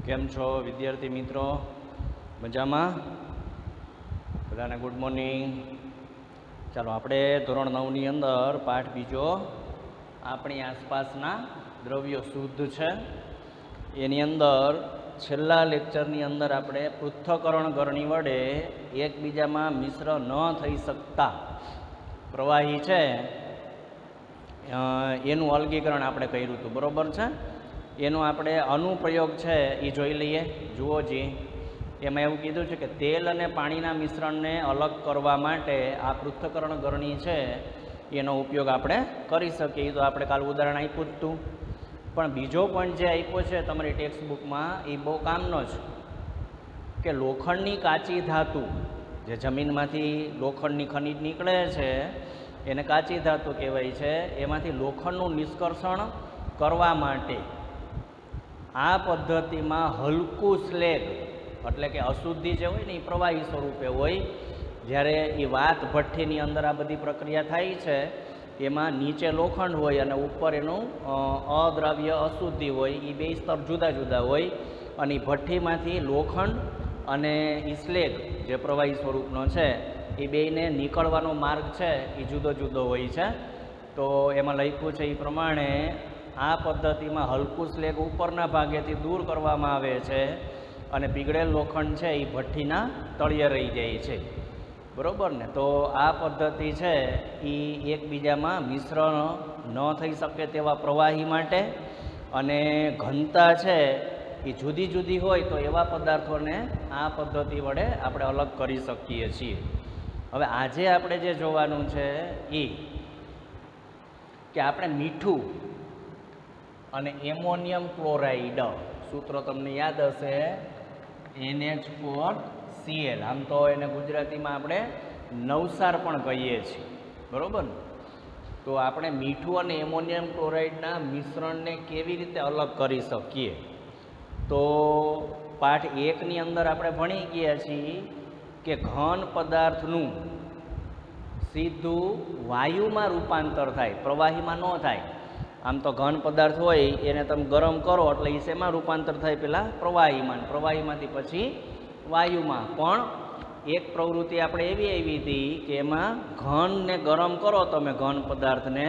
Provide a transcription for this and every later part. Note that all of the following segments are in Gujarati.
કેમ છો વિદ્યાર્થી મિત્રો? મજામાં? બધાને ગુડ મોર્નિંગ. ચાલો આપણે ધોરણ 9 ની અંદર પાઠ બીજો આપણી આસપાસના દ્રવ્યો શુદ્ધ છે એની અંદર છેલ્લા લેક્ચરની અંદર આપણે પૃથ્થકરણ ગરણી વડે એકબીજામાં મિશ્ર ન થઈ શકતા પ્રવાહી છે એનું અલગીકરણ આપણે કર્યું હતું, બરાબર છે? એનો આપણે અનુપ્રયોગ છે એ જોઈ લઈએ. જુઓ જી, એમાં એવું કીધું છે કે તેલ અને પાણીના મિશ્રણને અલગ કરવા માટે આ પૃથ્થકરણ ગરણી છે એનો ઉપયોગ આપણે કરી શકીએ. તો આપણે કાલ ઉદાહરણ આપ્યું જ હતું, પણ બીજો પોઈન્ટ જે આપ્યો છે તમારી ટેક્સ્ટ બુકમાં એ બહુ કામનો છે કે લોખંડની કાચી ધાતુ જે જમીનમાંથી લોખંડની ખનિજ નીકળે છે એને કાચી ધાતુ કહેવાય છે. એમાંથી લોખંડનું નિષ્કર્ષણ કરવા માટે આ પદ્ધતિમાં હલકું સ્લેગ એટલે કે અશુદ્ધિ જે હોય ને એ પ્રવાહી સ્વરૂપે હોય. જ્યારે એ વાત ભઠ્ઠીની અંદર આ બધી પ્રક્રિયા થાય છે એમાં નીચે લોખંડ હોય અને ઉપર એનું અદ્રાવ્ય અશુદ્ધિ હોય. એ બે સ્તર જુદા જુદા હોય અને ભઠ્ઠીમાંથી લોખંડ અને એ સ્લેગ જે પ્રવાહી સ્વરૂપનો છે એ બેયને નીકળવાનો માર્ગ છે એ જુદો જુદો હોય છે. તો એમાં લખ્યું છે એ પ્રમાણે આ પદ્ધતિમાં હલકું સ્લેગ ઉપરના ભાગેથી દૂર કરવામાં આવે છે અને પીગળેલ લોખંડ છે એ ભઠ્ઠીના તળિયે રહી જાય છે, બરાબર ને? તો આ પદ્ધતિ છે એ એકબીજામાં મિશ્રણ ન થઈ શકે તેવા પ્રવાહી માટે અને ઘનતા છે એ જુદી જુદી હોય તો એવા પદાર્થોને આ પદ્ધતિ વડે આપણે અલગ કરી શકીએ છીએ. હવે આજે આપણે જે જોવાનું છે એ કે આપણે મીઠું અને એમોનિયમ ક્લોરાઇડ, સૂત્ર તમને યાદ હશે NH4Cl. આમ તો એને ગુજરાતીમાં આપણે નવસાર પણ કહીએ છીએ, બરાબર ને? તો આપણે મીઠું અને એમોનિયમ ક્લોરાઇડના મિશ્રણને કેવી રીતે અલગ કરી શકીએ? તો પાઠ 1 ની અંદર આપણે ભણી ગયા છીએ કે ઘન પદાર્થનું સીધું વાયુમાં રૂપાંતર થાય, પ્રવાહીમાં ન થાય. આમ તો ઘન પદાર્થ હોય એને તમે ગરમ કરો એટલે એ શેમાં રૂપાંતર થાય? પહેલાં પ્રવાહીમાં, પ્રવાહીમાંથી પછી વાયુમાં. પણ એક પ્રવૃત્તિ આપણે એવી આવી હતી કે એમાં ઘનને ગરમ કરો તમે ઘન પદાર્થને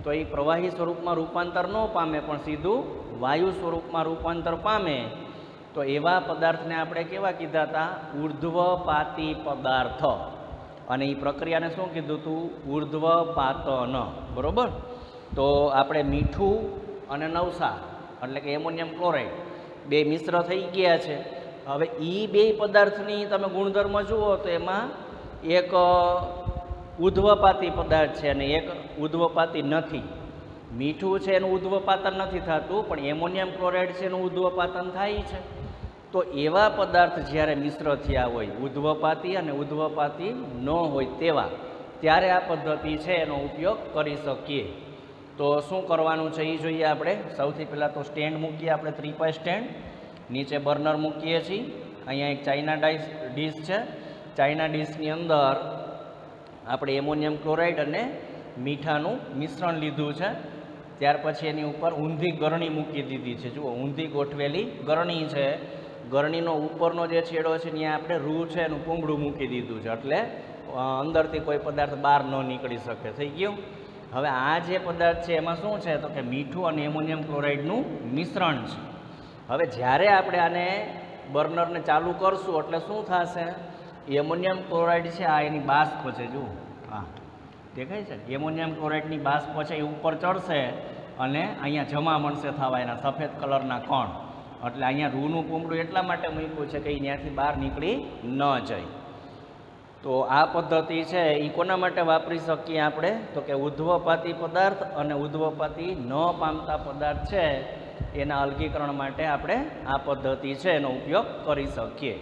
તો એ પ્રવાહી સ્વરૂપમાં રૂપાંતર ન પામે પણ સીધું વાયુ સ્વરૂપમાં રૂપાંતર પામે. તો એવા પદાર્થને આપણે કેવા કીધા હતા? ઉર્ધ્વપાતી પદાર્થ. અને એ પ્રક્રિયાને શું કીધું હતું? ઉર્ધ્વપાતન, બરાબર? તો આપણે મીઠું અને નવસાર એટલે કે એમોનિયમ ક્લોરાઇડ બે મિશ્ર થઈ ગયા છે. હવે એ બે પદાર્થની તમે ગુણધર્મ જુઓ તો એમાં એક ઉર્ધ્વપાતી પદાર્થ છે અને એક ઉર્ધ્વપાતી નથી. મીઠું છે એનું ઉર્ધ્વપાતન નથી થતું પણ એમોનિયમ ક્લોરાઇડ છે એનું ઉર્ધ્વપાતન થાય છે. તો એવા પદાર્થ જ્યારે મિશ્ર થયા હોય, ઉર્ધ્વપાતી અને ઉર્ધ્વપાતી ન હોય તેવા, ત્યારે આ પદ્ધતિ છે એનો ઉપયોગ કરી શકીએ. તો શું કરવાનું છે એ જોઈએ આપણે. સૌથી પહેલાં તો સ્ટેન્ડ મૂકીએ આપણે, ત્રિપાઈ સ્ટેન્ડ. નીચે બર્નર મૂકીએ છીએ. અહીંયા એક ચાઇના ડીશ છે. ચાઇના ડીશની અંદર આપણે એમોનિયમ ક્લોરાઇડ અને મીઠાનું મિશ્રણ લીધું છે. ત્યાર પછી એની ઉપર ઊંધી ગરણી મૂકી દીધી છે. જુઓ, ઊંધી ગોઠવેલી ગરણી છે. ગરણીનો ઉપરનો જે છેડો છે ત્યાં આપણે રૂ છે એનું પૂંગળું મૂકી દીધું છે એટલે અંદરથી કોઈ પદાર્થ બહાર ન નીકળી શકે. થઈ ગયું? હવે આ જે પદાર્થ છે એમાં શું છે? તો કે મીઠું અને એમોનિયમ ક્લોરાઇડનું મિશ્રણ છે. હવે જ્યારે આપણે આને બર્નરને ચાલુ કરશું એટલે શું થશે? એમોનિયમ ક્લોરાઇડ છે આ એની બાષ્પ છે. જુઓ, હા દેખાય છે? એમોનિયમ ક્લોરાઇડની બાષ્પ છે એ ઉપર ચડશે અને અહીંયા જમા મળશે થવા એના સફેદ કલરના કણ. એટલે અહીંયા રૂનું પૂંગળું એટલા માટે મૂક્યું છે કે એ ત્યાંથી બહાર નીકળી ન જાય. તો આ પદ્ધતિ છે એ કોના માટે વાપરી શકીએ આપણે? તો કે ઉર્ધ્વપાતી પદાર્થ અને ઉર્ધ્વપાતી ન પામતા પદાર્થ છે એના અલગીકરણ માટે આપણે આ પદ્ધતિ છે એનો ઉપયોગ કરી શકીએ.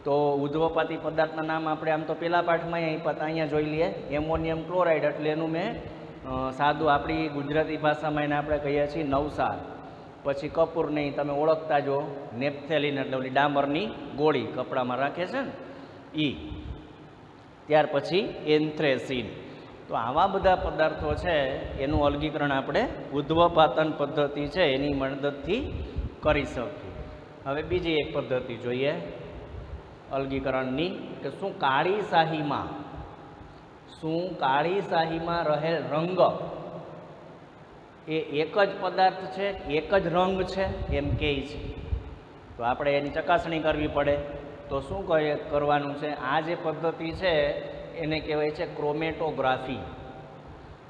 તો ઉર્ધ્વપાતી પદાર્થના નામ આપણે આમ તો પહેલા પાઠમાં અહીંયા જોઈ લઈએ. એમોનિયમ ક્લોરાઇડ એટલે એનું મેં સાદું આપણી ગુજરાતી ભાષામાં એને આપણે કહીએ છીએ નવસાર. પછી કપૂર નહીં, તમે ઓળખતા જો, નેપ્થેલિન એટલે ઓલી ડામરની ગોળી કપડામાં રાખે છે ને એ. ત્યાર પછી એન્થ્રેસીન. તો આવા બધા પદાર્થો છે એનું અલગીકરણ આપણે ઉર્ધ્વપાતન પદ્ધતિ છે એની મદદથી કરી શકીએ. હવે બીજી એક પદ્ધતિ જોઈએ અલગીકરણની, કે શું કાળી શાહીમાં રહેલ રંગ એ એક જ પદાર્થ છે, એક જ રંગ છે એમ કહે છે. તો આપણે એની ચકાસણી કરવી પડે. તો શું કરવાનું છે? આ જે પદ્ધતિ છે એને કહેવાય છે ક્રોમેટોગ્રાફી.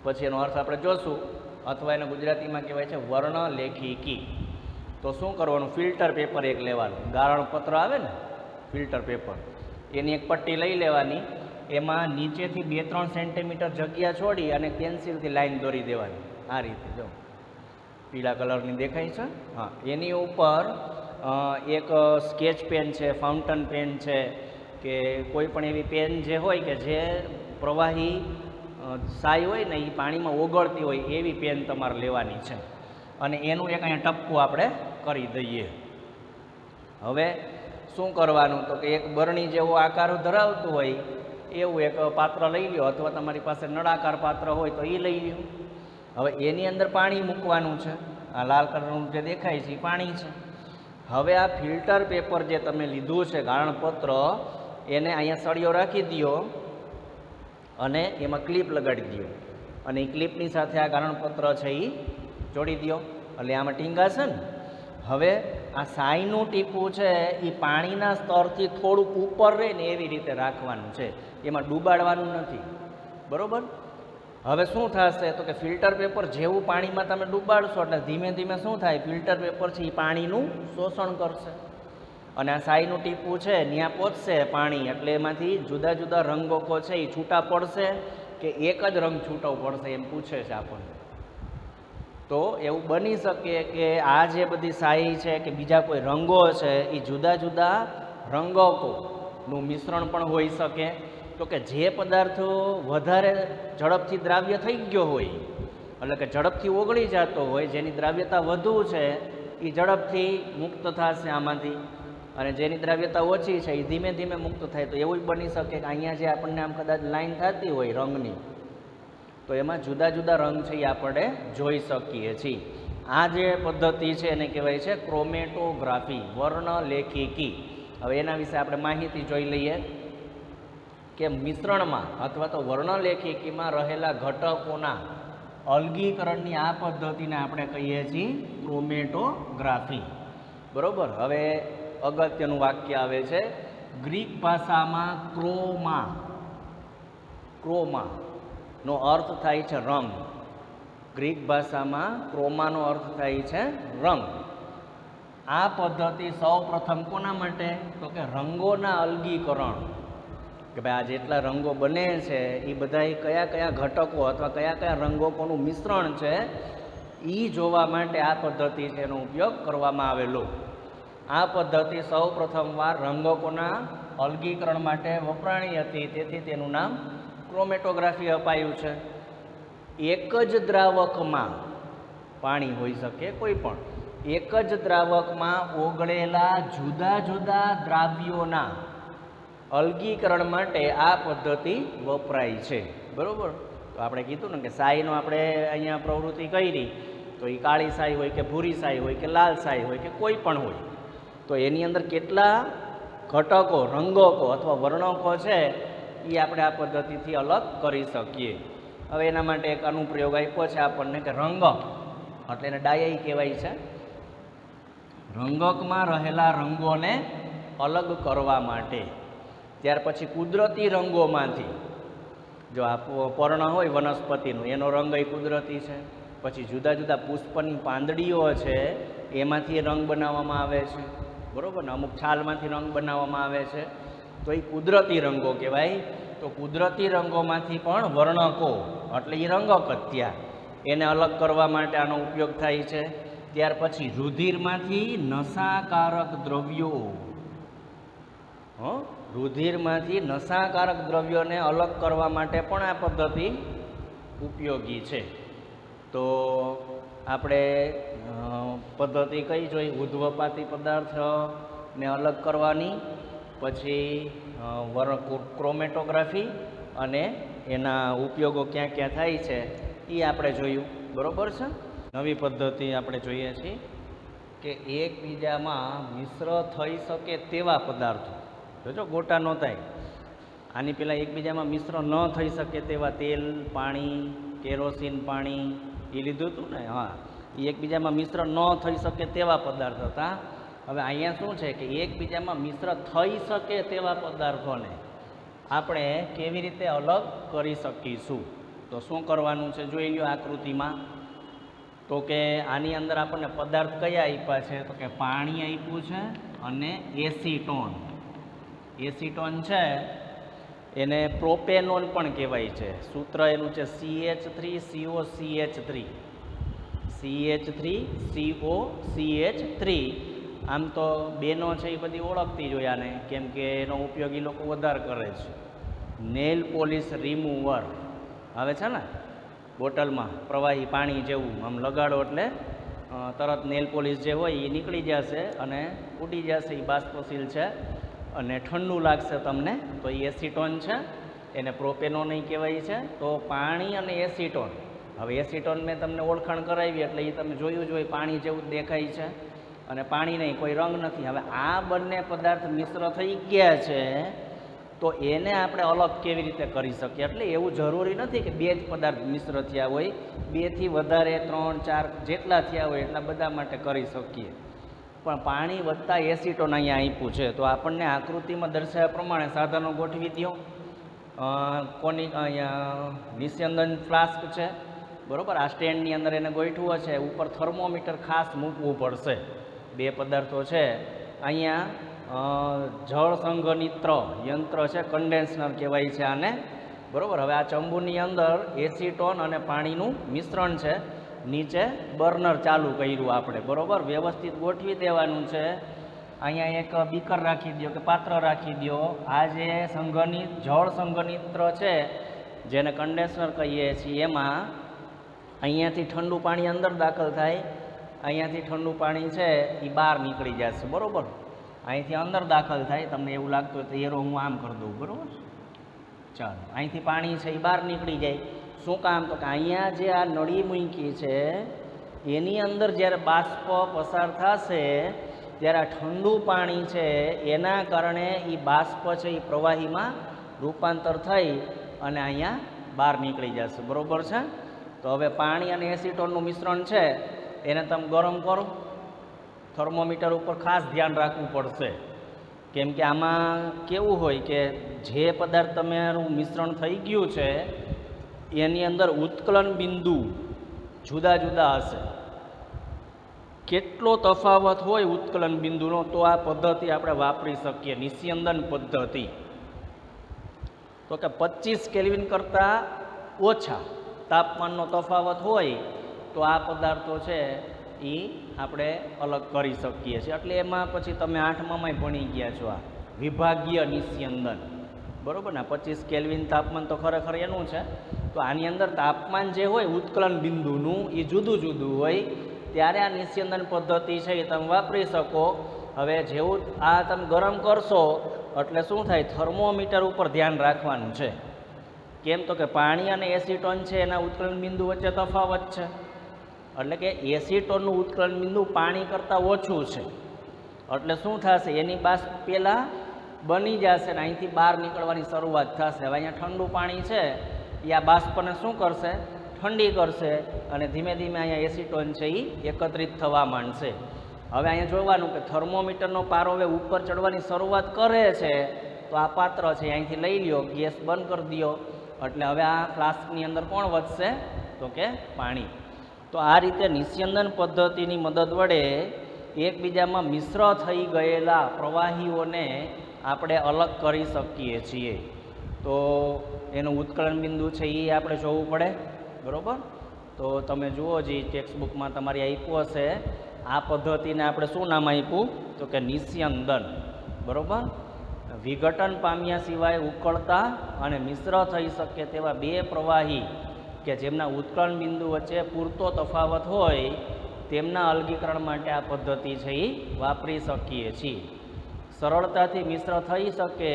પછી એનો અર્થ આપણે જોશું, અથવા એને ગુજરાતીમાં કહેવાય છે વર્ણલેખિકી. તો શું કરવાનું? ફિલ્ટર પેપર એક લેવાનું, ગાળણપત્ર આવે ને ફિલ્ટર પેપર, એની એક પટ્ટી લઈ લેવાની, એમાં નીચેથી 2-3 સેન્ટીમીટર જગ્યા છોડી અને પેન્સિલથી લાઈન દોરી દેવાની. આ રીતે જો પીળા કલરની દેખાય છે, હા, એની ઉપર એક સ્કેચ પેન છે, ફાઉન્ટન પેન છે, કે કોઈ પણ એવી પેન જે હોય કે જે પ્રવાહી શાઈ હોય ને એ પાણીમાં ઓગળતી હોય એવી પેન તમારે લેવાની છે. અને એનું એક અહીંયા ટપકું આપણે કરી દઈએ. હવે શું કરવાનું? તો કે એક બરણી જેવો આકાર ધરાવતું હોય એવું એક પાત્ર લઈ લ્યો, અથવા તમારી પાસે નળાકાર પાત્ર હોય તો એ લઈ લ્યો. હવે એની અંદર પાણી મૂકવાનું છે. આ લાલ કલરનું જે દેખાય છે એ પાણી છે. હવે આ ફિલ્ટર પેપર જે તમે લીધું છે, ગાળણપત્ર, એને અહીંયા સળિયો રાખી દો અને એમાં ક્લિપ લગાડી દો, અને એ ક્લિપની સાથે આ ગાળણપત્ર છે એ જોડી દો. એટલે આમાં ટીંગાશે ને. હવે આ શાહીનું ટીપું છે એ પાણીના સ્તરથી થોડુંક ઉપર રહે ને એવી રીતે રાખવાનું છે, એમાં ડૂબાડવાનું નથી. બરાબર? હવે શું થશે? તો કે ફિલ્ટર પેપર જેવું પાણીમાં તમે ડૂબાડશો એટલે ધીમે ધીમે શું થાય? ફિલ્ટર પેપર છે એ પાણીનું શોષણ કરશે, અને આ શાહીનું ટીપું છે ત્યાં પહોંચશે પાણી, એટલે એમાંથી જુદા જુદા રંગો છે એ છૂટા પડશે કે એક જ રંગ છૂટો પડશે એમ પૂછે છે આપણને. તો એવું બની શકે કે આ જે બધી શાહી છે કે બીજા કોઈ રંગો છે એ જુદા જુદા રંગકોનું મિશ્રણ પણ હોઈ શકે. તો કે જે પદાર્થો વધારે ઝડપથી દ્રાવ્ય થઈ ગયો હોય, એટલે કે ઝડપથી ઓગળી જતો હોય, જેની દ્રાવ્યતા વધુ છે એ ઝડપથી મુક્ત થશે આમાંથી, અને જેની દ્રાવ્યતા ઓછી છે એ ધીમે ધીમે મુક્ત થાય. તો એવું જ બની શકે કે અહીંયા જે આપણને આમ કદાચ લાઈન થતી હોય રંગની, તો એમાં જુદા જુદા રંગ છે એ આપણે જોઈ શકીએ છીએ. આ જે પદ્ધતિ છે એને કહેવાય છે ક્રોમેટોગ્રાફી, વર્ણલેખિકી. હવે એના વિશે આપણે માહિતી જોઈ લઈએ કે મિશ્રણમાં અથવા તો વર્ણલેખિકીમાં રહેલા ઘટકોના અલગીકરણની આ પદ્ધતિને આપણે કહીએ છીએ ક્રોમેટોગ્રાફી. બરોબર? હવે અગત્યનું વાક્ય આવે છે, ગ્રીક ભાષામાં ક્રોમા નો અર્થ થાય છે રંગ. ગ્રીક ભાષામાં ક્રોમાનો અર્થ થાય છે રંગ. આ પદ્ધતિ સૌ પ્રથમ કોના માટે? તો કે રંગોના અલગીકરણ, કે ભાઈ આ જેટલા રંગો બને છે એ બધા કયા કયા ઘટકો અથવા કયા કયા રંગોનું મિશ્રણ છે એ જોવા માટે આ પદ્ધતિ છે એનો ઉપયોગ કરવામાં આવેલો. આ પદ્ધતિ સૌ પ્રથમવાર રંગકોના અલગીકરણ માટે વપરાણી હતી, તેથી તેનું નામ ક્રોમેટોગ્રાફી અપાયું છે. એક જ દ્રાવકમાં પાણી હોઈ શકે કોઈ પણ, એક જ દ્રાવકમાં ઓગળેલા જુદા જુદા દ્રાવ્યોના અલગીકરણ માટે આ પદ્ધતિ વપરાય છે. બરાબર? તો આપણે કીધું ને કે શાહીનો આપણે અહીંયા પ્રવૃત્તિ કરી, તો એ કાળી શાહી હોય કે ભૂરી શાહી હોય કે લાલ શાહી હોય કે કોઈ પણ હોય, તો એની અંદર કેટલા ઘટકો, રંગકો અથવા વર્ણકો છે એ આપણે આ પદ્ધતિથી અલગ કરી શકીએ. હવે એના માટે એક અનુપ્રયોગ આપ્યો છે આપણને કે રંગક, એટલે એને ડાયી કહેવાય છે. રંગકમાં રહેલા રંગોને અલગ કરવા માટે. ત્યાર પછી કુદરતી રંગોમાંથી, જો આ પર્ણ હોય વનસ્પતિનું, એનો રંગ એ કુદરતી છે. પછી જુદા જુદા પુષ્પની પાંદડીઓ છે એમાંથી રંગ બનાવવામાં આવે છે. બરાબર ને? અમુક છાલમાંથી રંગ બનાવવામાં આવે છે, તો એ કુદરતી રંગો કહેવાય. તો કુદરતી રંગોમાંથી પણ વર્ણકો, એટલે એ રંગક જ ત્યાં, એને અલગ કરવા માટે આનો ઉપયોગ થાય છે. ત્યાર પછી રુધિરમાંથી નશાકારક દ્રવ્યો, રુધિરમાંથી નશાકારક દ્રવ્યોને અલગ કરવા માટે પણ આ પદ્ધતિ ઉપયોગી છે. તો આપણે પદ્ધતિ કઈ જોઈ? ઉદ્ધવપાતી પદાર્થને અલગ કરવાની, પછી ક્રોમેટોગ્રાફી અને એના ઉપયોગો ક્યાં ક્યાં થાય છે એ આપણે જોયું. બરાબર છે? નવી પદ્ધતિ આપણે જોઈએ છીએ કે એકબીજામાં મિશ્ર થઈ શકે તેવા પદાર્થો, જોજો ગોટા ન થાય, આની પહેલાં એકબીજામાં મિશ્ર ન થઈ શકે તેવા તેલ, પાણી, કેરોસીન પાણી એ લીધું હતું ને, હા, એ એકબીજામાં મિશ્ર ન થઈ શકે તેવા પદાર્થ હતા. હવે અહીંયા શું છે કે એકબીજામાં મિશ્ર થઈ શકે તેવા પદાર્થોને આપણે કેવી રીતે અલગ કરી શકીશું? તો શું કરવાનું છે જોઈ લો આકૃતિમાં. તો કે આની અંદર આપણને પદાર્થ કયા આપ્યા છે? તો કે પાણી આપ્યું છે અને એસીટોન. એસીટોન છે એને પ્રોપેનોન પણ કહેવાય છે. સૂત્ર એનું છે CH3COCH3. CH3COCH3. આમ તો બેનો છે એ બધી ઓળખતી જ હોય આને, કેમ કે એનો ઉપયોગ એ લોકો વધારે કરે છે. નેલ પોલિશ રિમૂવર આવે છે ને બોટલમાં, પ્રવાહી પાણી જેવું, આમ લગાડો એટલે તરત નેલ પોલિશ જે હોય એ નીકળી જશે અને ઉડી જશે. એ બાષ્પશીલ છે અને ઠંડુ લાગશે તમને. તો એ એસીટોન છે, એને પ્રોપેનોન કહેવાય છે. તો પાણી અને એસીટોન, હવે એસીટોન મેં તમને ઓળખાણ કરાવી એટલે એ તમે જોયું જ હોય, પાણી જેવું દેખાય છે અને પાણી નહીં, કોઈ રંગ નથી. હવે આ બંને પદાર્થ મિશ્ર થઈ ગયા છે તો એને આપણે અલગ કેવી રીતે કરી શકીએ? એટલે એવું જરૂરી નથી કે બે જ પદાર્થ મિશ્ર થયા હોય, 2 થી વધારે 3, 4 જેટલા થયા હોય એટલા બધા માટે કરી શકીએ. પણ પાણી વત્તા એસીટોન અહીંયા આપ્યું છે. તો આપણને આકૃતિમાં દર્શાવ્યા પ્રમાણે સાધનો ગોઠવી દો. કોની અહીંયા નિસ્યંદન ફ્લાસ્ક છે, બરાબર, આ સ્ટેન્ડની અંદર એને ગોઠવું છે. ઉપર થર્મોમીટર ખાસ મૂકવું પડશે. બે પદાર્થો છે. અહીંયા જળ સંઘનિત્ર યંત્ર છે, કન્ડેન્સર કહેવાય છે આને, બરાબર. હવે આ ચંબુની અંદર એસીટોન અને પાણીનું મિશ્રણ છે. નીચે બર્નર ચાલુ કર્યું આપણે, બરાબર, વ્યવસ્થિત ગોઠવી દેવાનું છે. અહીંયા એક બીકર રાખી દો કે પાત્ર રાખી દો. આ જે સંઘનિત જળ સંઘનિત્ર છે જેને કન્ડેન્સર કહીએ છીએ, એમાં અહીંયાથી ઠંડુ પાણી અંદર દાખલ થાય, અહીંયાથી ઠંડુ પાણી છે એ બહાર નીકળી જશે, બરાબર. અહીંથી અંદર દાખલ થાય, તમને એવું લાગતું હોય તો એરો હું આમ કરી દઉં, બરાબર. ચાલો, અહીંથી પાણી છે એ બહાર નીકળી જાય. શું કામ? તો કે અહીંયા જે આ નળી મૂકી છે એની અંદર જ્યારે બાષ્પ પસાર થશે ત્યારે આ ઠંડુ પાણી છે એના કારણે એ બાષ્પ છે એ પ્રવાહીમાં રૂપાંતર થઈ અને અહીંયા બહાર નીકળી જશે, બરાબર છે. તો હવે પાણી અને એસીટોનનું મિશ્રણ છે એને તમે ગરમ કરો. થર્મોમીટર ઉપર ખાસ ધ્યાન રાખવું પડશે, કેમ કે આમાં કેવું હોય કે જે પદાર્થ તમારું મિશ્રણ થઈ ગયું છે એની અંદર ઉત્કલન બિંદુ જુદા જુદા હશે. કેટલો તફાવત હોય ઉત્કલન બિંદુનો તો આ પદ્ધતિ આપણે વાપરી શકીએ, નિસ્યંદન પદ્ધતિ. તો કે 25 કેલ્વિન કરતાં ઓછા તાપમાનનો તફાવત હોય તો આ પદાર્થો છે એ આપણે અલગ કરી શકીએ છીએ. એટલે એમાં પછી તમે 8મામાં ભણી ગયા છો આ વિભાગીય નિસ્યંદન, બરાબર ને. 25 કેલ્વિન તાપમાન તો ખરેખર એનું છે. તો આની અંદર તાપમાન જે હોય ઉત્કલન બિંદુનું એ જુદું જુદું હોય, ત્યારે આ નિસ્યંદન પદ્ધતિ છે એ તમે વાપરી શકો. હવે જેવું આ તમે ગરમ કરશો એટલે શું થાય? થર્મોમીટર ઉપર ધ્યાન રાખવાનું છે. કેમ? તો કે પાણી અને એસીટોન છે એના ઉત્કલન બિંદુ વચ્ચે તફાવત છે, એટલે કે એસીટોનનું ઉત્કલન બિંદુ પાણી કરતાં ઓછું છે. એટલે શું થશે? એની બાષ્પ પહેલાં બની જશે ને અહીંથી બહાર નીકળવાની શરૂઆત થશે. હવે અહીંયા ઠંડુ પાણી છે એ આ બાષ્પને શું કરશે? ઠંડી કરશે અને ધીમે ધીમે અહીંયા એસીટોન છે એ એકત્રિત થવા માંડશે. હવે અહીંયા જોવાનું કે થર્મોમીટરનો પારો હવે ઉપર ચડવાની શરૂઆત કરે છે તો આ પાત્ર છે અહીંથી લઈ લ્યો, ગેસ બંધ કરી દો, એટલે હવે આ ફ્લાસ્કની અંદર કોણ વધશે? તો કે પાણી. તો આ રીતે નિસ્યંદન પદ્ધતિની મદદ વડે એકબીજામાં મિશ્ર થઈ ગયેલા પ્રવાહીઓને આપણે અલગ કરી શકીએ છીએ. તો એનું ઉત્કલન બિંદુ છે એ આપણે જોવું પડે, બરાબર. તો તમે જુઓ જે ટેક્સ્ટબુકમાં તમારી આપ્યું હશે, આ પદ્ધતિને આપણે શું નામ આપ્યું? તો કે નિસ્યંદન, બરાબર. વિઘટન પામ્યા સિવાય ઉકળતા અને મિશ્ર થઈ શકે તેવા બે પ્રવાહી કે જેમના ઉત્કલન બિંદુ વચ્ચે પૂરતો તફાવત હોય તેમના અલગીકરણ માટે આ પદ્ધતિ છે એ વાપરી શકીએ છીએ. સરળતાથી મિશ્ર થઈ શકે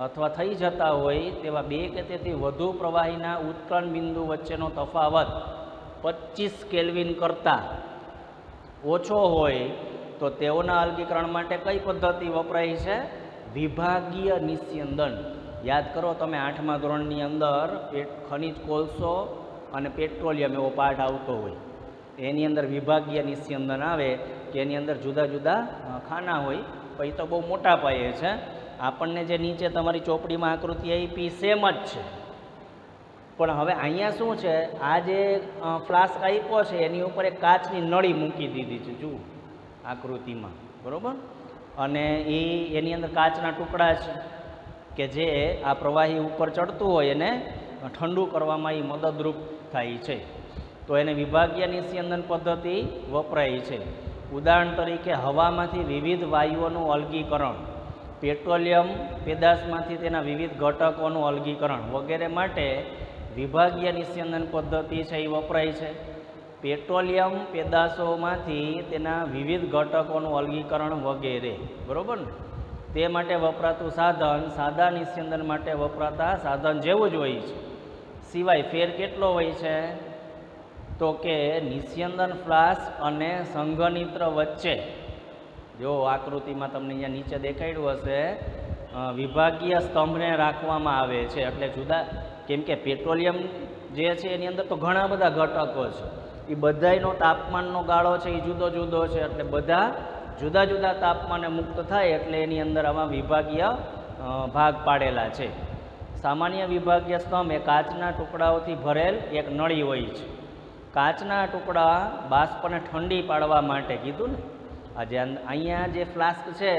અથવા થઈ જતા હોય તેવા બે કે તેથી વધુ પ્રવાહીના ઉત્કલન બિંદુ વચ્ચેનો તફાવત 25 કેલ્વિન કરતાં ઓછો હોય તો તેઓના અલગીકરણ માટે કઈ પદ્ધતિ વપરાય છે? વિભાગીય નિસ્યંદન. યાદ કરો તમે 8મા ધોરણની અંદર ખનિજ કોલસો અને પેટ્રોલિયમ એવો પાઠ આવતો હોય, એની અંદર વિભાગીય નિસ્યંદન આવે કે એની અંદર જુદા જુદા ખાના હોય, પણ એ તો બહુ મોટા પાયે છે. આપણને જે નીચે તમારી ચોપડીમાં આકૃતિ આપી સેમ જ છે, પણ હવે અહીંયા શું છે, આ જે ફ્લાસ્ક આપ્યો છે એની ઉપર એક કાચની નળી મૂકી દીધી છે, જુઓ આકૃતિમાં, બરાબર. અને એની અંદર કાચના ટુકડા છે કે જે આ પ્રવાહી ઉપર ચડતું હોય એને ઠંડુ કરવામાં એ મદદરૂપ થાય છે. તો એને વિભાગીય નિસ્યંદન પદ્ધતિ વપરાય છે. ઉદાહરણ તરીકે હવામાંથી વિવિધ વાયુઓનું અલગીકરણ, પેટ્રોલિયમ પેદાશમાંથી તેના વિવિધ ઘટકોનું અલગીકરણ વગેરે માટે વિભાગીય નિસ્યંદન પદ્ધતિ છે એ વપરાય છે. પેટ્રોલિયમ પેદાશોમાંથી તેના વિવિધ ઘટકોનું અલગીકરણ વગેરે, બરાબર ને. તે માટે વપરાતું સાધન સાદા નિસ્યંદન માટે વપરાતા સાધન જેવું જ હોય છે, સિવાય ફેર કેટલો હોય છે? તો કે નિસ્યંદન ફ્લાસ્ક અને સંઘનિત્ર વચ્ચે, જો આકૃતિમાં તમને અહીંયા નીચે દેખાડ્યું હશે, વિભાગીય સ્તંભને રાખવામાં આવે છે. એટલે જુદા, કેમ કે પેટ્રોલિયમ જે છે એની અંદર તો ઘણા બધા ઘટકો છે, એ બધાયનો તાપમાનનો ગાળો છે એ જુદો જુદો છે, એટલે બધા જુદા જુદા તાપમાને મુક્ત થાય એટલે એની અંદર આમાં વિભાગીય ભાગ પાડેલા છે. સામાન્ય વિભાગીય સ્તંભ એ કાચના ટુકડાઓથી ભરેલ એક નળી હોય છે. કાચના ટુકડા બાષ્પને ઠંડી પાડવા માટે કીધું ને, આજે અહીંયા જે ફ્લાસ્ક છે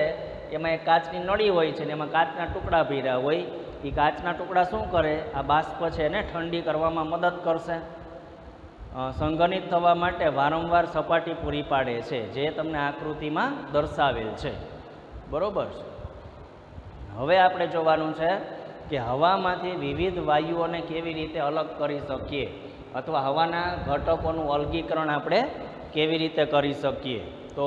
એમાં એક કાચની નળી હોય છે ને એમાં કાચના ટુકડા ભર્યા હોય. એ કાચના ટુકડા શું કરે? આ બાષ્પ છે એને ઠંડી કરવામાં મદદ કરશે. સંઘનિત થવા માટે વારંવાર સપાટી પૂરી પાડે છે, જે તમને આકૃતિમાં દર્શાવેલ છે, બરોબર છે. હવે આપણે જોવાનું છે કે હવામાંથી વિવિધ વાયુઓને કેવી રીતે અલગ કરી શકીએ, અથવા હવાના ઘટકોનું અલગીકરણ આપણે કેવી રીતે કરી શકીએ. તો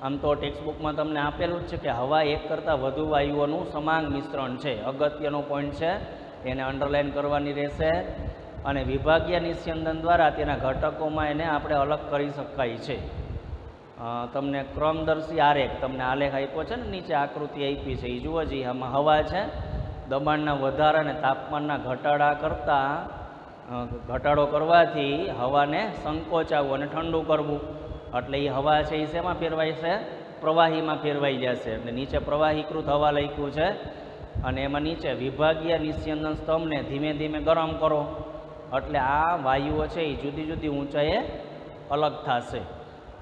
આમ તો ટેક્સ્ટબુકમાં તમને આપેલું જ છે કે હવા એક કરતાં વધુ વાયુઓનું સમાંગ મિશ્રણ છે. અગત્યનો પોઈન્ટ છે, એને અંડરલાઇન કરવાની રહેશે. અને વિભાગીય નિસ્યંદન દ્વારા તેના ઘટકોમાં એને આપણે અલગ કરી શકાય છે. તમને ક્રમદર્શી આરેખ, તમને આલેખ આપ્યો છે ને, નીચે આકૃતિ આપી છે, એ જુઓ જી. આમાં હવા છે, દબાણના વધારા અને તાપમાનના ઘટાડો કરવાથી હવાને સંકોચાવવું અને ઠંડુ કરવું. એટલે એ હવા છે એ શેમાં ફેરવાય છે? પ્રવાહીમાં ફેરવાઈ જશે. એટલે નીચે પ્રવાહીકૃત હવા લખ્યું છે, અને એમાં નીચે વિભાગીય નિસ્યંદન સ્તંભને ધીમે ધીમે ગરમ કરો, એટલે આ વાયુઓ છે એ જુદી જુદી ઊંચાઈએ અલગ થશે.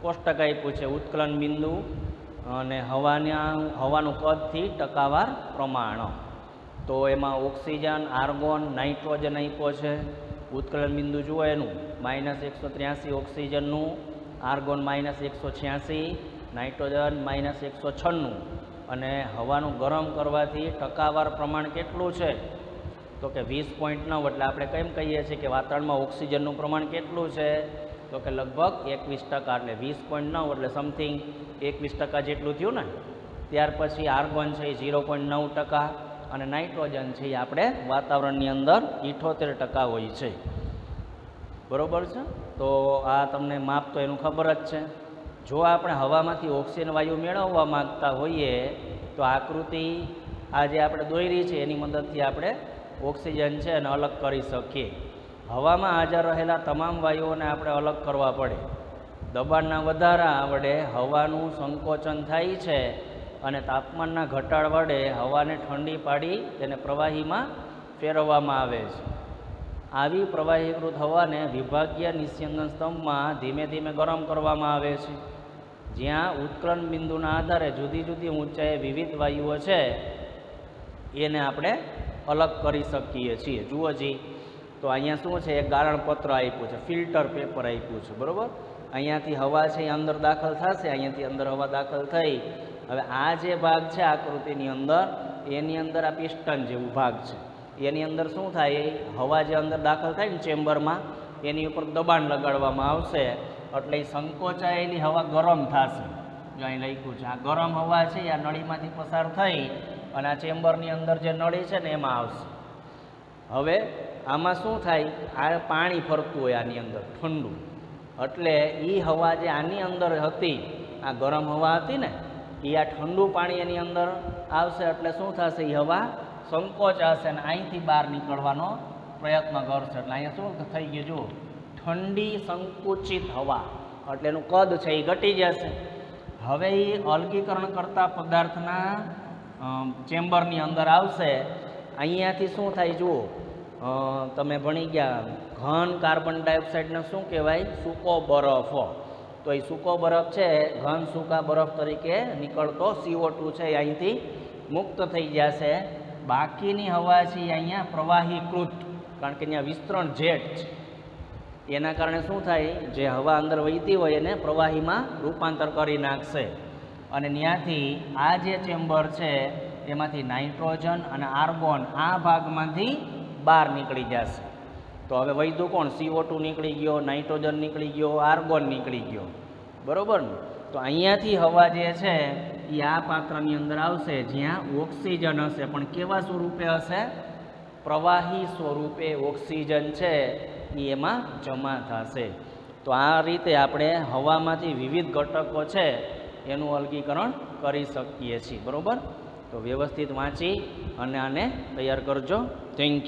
કોષ્ટક આપ્યું છે ઉત્કલન બિંદુ અને હવાનું કદથી ટકાવાર પ્રમાણ. તો એમાં ઓક્સિજન, આર્ગોન, નાઇટ્રોજન આપ્યો છે. ઉત્કલન બિંદુ જુઓ એનું -183 ઓક્સિજનનું, આર્ગોન -186, નાઇટ્રોજન -196. અને હવાનું ગરમ કરવાથી ટકાવાર પ્રમાણ કેટલું છે? તો કે 20.9. એટલે આપણે કેમ કહીએ છીએ કે વાતાવરણમાં ઓક્સિજનનું પ્રમાણ કેટલું છે? તો કે લગભગ 21%. એટલે 20.9 એટલે સમથિંગ 21% જેટલું થયું ને. ત્યાર પછી આર્ગોન છે એ 0.9%, અને નાઇટ્રોજન છે એ આપણે વાતાવરણની અંદર 78% હોય છે, બરોબર છે. તો આ તમને માપ તો એનું ખબર જ છે. જો આપણે હવામાંથી ઓક્સિજન વાયુ મેળવવા માગતા હોઈએ તો આકૃતિ આ જે આપણે દોરી છે એની મદદથી આપણે ઓક્સિજન છે એને અલગ કરી શકીએ. હવામાં હાજર રહેલા તમામ વાયુઓને આપણે અલગ કરવા પડે. દબાણના વધારા વડે હવાનું સંકોચન થાય છે, અને તાપમાનના ઘટાડ વડે હવાને ઠંડી પાડી તેને પ્રવાહીમાં ફેરવવામાં આવે છે. આવી પ્રવાહીકૃત હવાને વિભાગીય નિસ્યંદન સ્તંભમાં ધીમે ધીમે ગરમ કરવામાં આવે છે, જ્યાં ઉત્કલન બિંદુના આધારે જુદી જુદી ઊંચાઈએ વિવિધ વાયુઓ છે એને આપણે અલગ કરી શકીએ છીએ. જુઓ જી, તો અહીંયા શું છે? એક ગાળણપત્ર આપ્યું છે, ફિલ્ટર પેપર આપ્યું છે, બરાબર. અહીંયાથી હવા છે એ અંદર દાખલ થશે, અહીંયાથી અંદર હવા દાખલ થઈ. હવે આ જે ભાગ છે આકૃતિની અંદર, એની અંદર આ પિસ્ટન જેવું ભાગ છે, એની અંદર શું થાય? હવા જે અંદર દાખલ થાય ને ચેમ્બરમાં, એની ઉપર દબાણ લગાડવામાં આવશે, એટલે એ સંકોચાયેલી હવા ગરમ થશે. જો અહીં લખ્યું છે, આ ગરમ હવા છે આ નળીમાંથી પસાર થઈ અને આ ચેમ્બરની અંદર જે નળી છે ને એમાં આવશે. હવે આમાં શું થાય? આ પાણી ફરતું હોય આની અંદર ઠંડુ, એટલે એ હવા જે આની અંદર હતી, આ ગરમ હવા હતી ને, એ આ ઠંડુ પાણી એની અંદર આવશે એટલે શું થશે, એ હવા સંકોચાશે અને અહીંથી બહાર નીકળવાનો પ્રયત્ન કરશે. એટલે અહીંયા શું થઈ ગયું, જુઓ, ઠંડી સંકુચિત હવા, એટલે એનું કદ છે એ ઘટી જશે. હવે એ અલગીકરણ કરતા પદાર્થના ચેમ્બરની અંદર આવશે. અહીંયાથી શું થાય, જુઓ, તમે ભણી ગયા, ઘન કાર્બન ડાયોક્સાઇડને શું કહેવાય, સૂકો બરફ. તો એ સૂકો બરફ છે, ઘન સૂકા બરફ તરીકે નીકળતો CO2 છે એ અહીંથી મુક્ત થઈ જશે. બાકીની હવા છે એ અહીંયા પ્રવાહીકૃત, કારણ કે અહીંયા વિસ્તરણ જેટ છે, એના કારણે શું થાય, જે હવા અંદર વહેતી હોય એને પ્રવાહીમાં રૂપાંતર કરી નાખશે. અને ત્યાંથી આ જે ચેમ્બર છે એમાંથી નાઇટ્રોજન અને આર્ગોન આ ભાગમાંથી બહાર નીકળી જશે. તો હવે વધ્યું કોણ, CO2 નીકળી ગયો, નાઇટ્રોજન નીકળી ગયો, આર્ગોન નીકળી ગયો, બરાબર ને. તો અહીંયાથી હવા જે છે એ આ પાત્રની અંદર આવશે, જ્યાં ઓક્સિજન હશે, પણ કેવા સ્વરૂપે હશે, પ્રવાહી સ્વરૂપે ઓક્સિજન છે એ એમાં જમા થશે. તો આ રીતે આપણે હવામાંથી વિવિધ ઘટકો છે એનું અલગીકરણ કરી શકીએ છીએ, બરાબર. તો વ્યવસ્થિત વાંચી અને આને તૈયાર કરજો. Thank you.